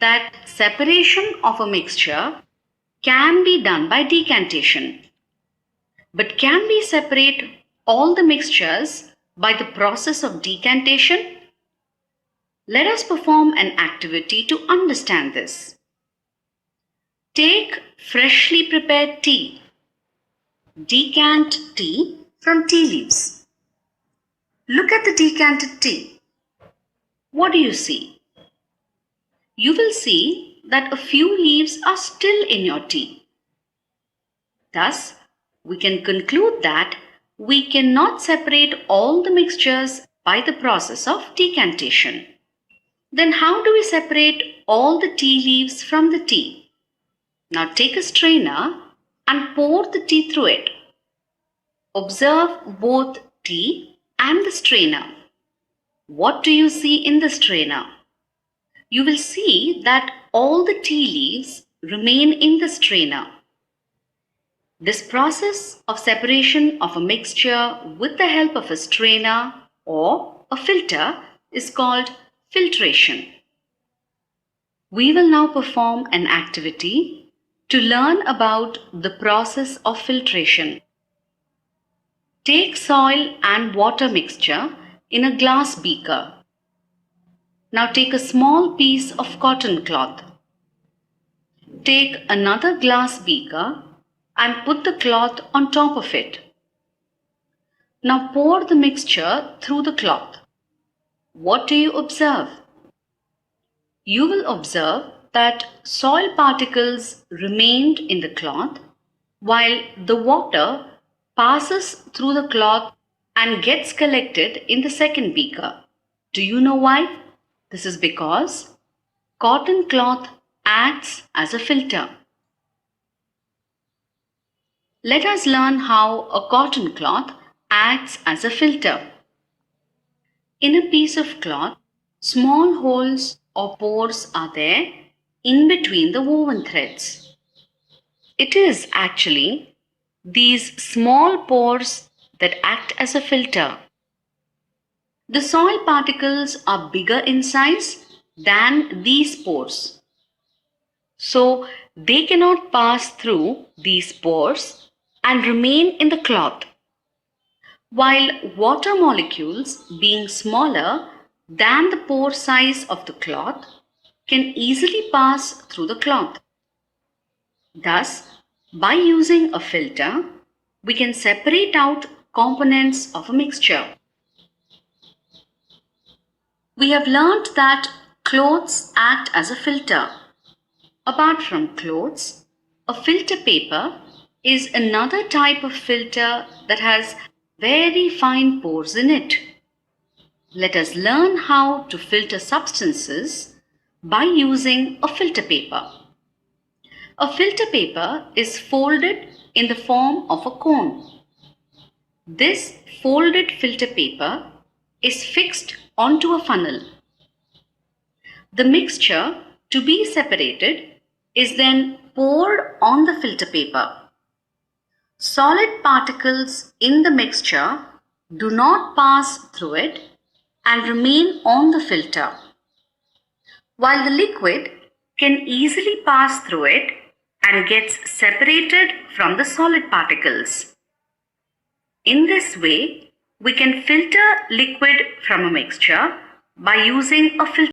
that separation of a mixture can be done by decantation. But can we separate all the mixtures by the process of decantation? Let us perform an activity to understand this. Take freshly prepared tea. Decant tea from tea leaves. Look at the decanted tea. What do you see? You will see that a few leaves are still in your tea. Thus, we can conclude that we cannot separate all the mixtures by the process of decantation. Then how do we separate all the tea leaves from the tea? Now take a strainer and pour the tea through it. Observe both tea and the strainer. What do you see in the strainer? You will see that all the tea leaves remain in the strainer. This process of separation of a mixture with the help of a strainer or a filter is called filtration. We will now perform an activity to learn about the process of filtration. Take soil and water mixture in a glass beaker. Now take a small piece of cotton cloth. Take another glass beaker and put the cloth on top of it. Now pour the mixture through the cloth. What do you observe? You will observe that soil particles remained in the cloth while the water passes through the cloth and gets collected in the second beaker. Do you know why? This is because cotton cloth acts as a filter. Let us learn how a cotton cloth acts as a filter. In a piece of cloth, small holes or pores are there in between the woven threads. It is actually these small pores that act as a filter. The soil particles are bigger in size than these pores. So they cannot pass through these pores and remain in the cloth. While water molecules, being smaller than the pore size of the cloth, can easily pass through the cloth. Thus, by using a filter, we can separate out components of a mixture. We have learnt that clothes act as a filter. Apart from clothes, a filter paper is another type of filter that has very fine pores in it. Let us learn how to filter substances by using a filter paper. A filter paper is folded in the form of a cone. This folded filter paper is fixed onto a funnel. The mixture to be separated is then poured on the filter paper. Solid particles in the mixture do not pass through it and remain on the filter, while the liquid can easily pass through it and gets separated from the solid particles. In this way, we can filter liquid from a mixture by using a filter.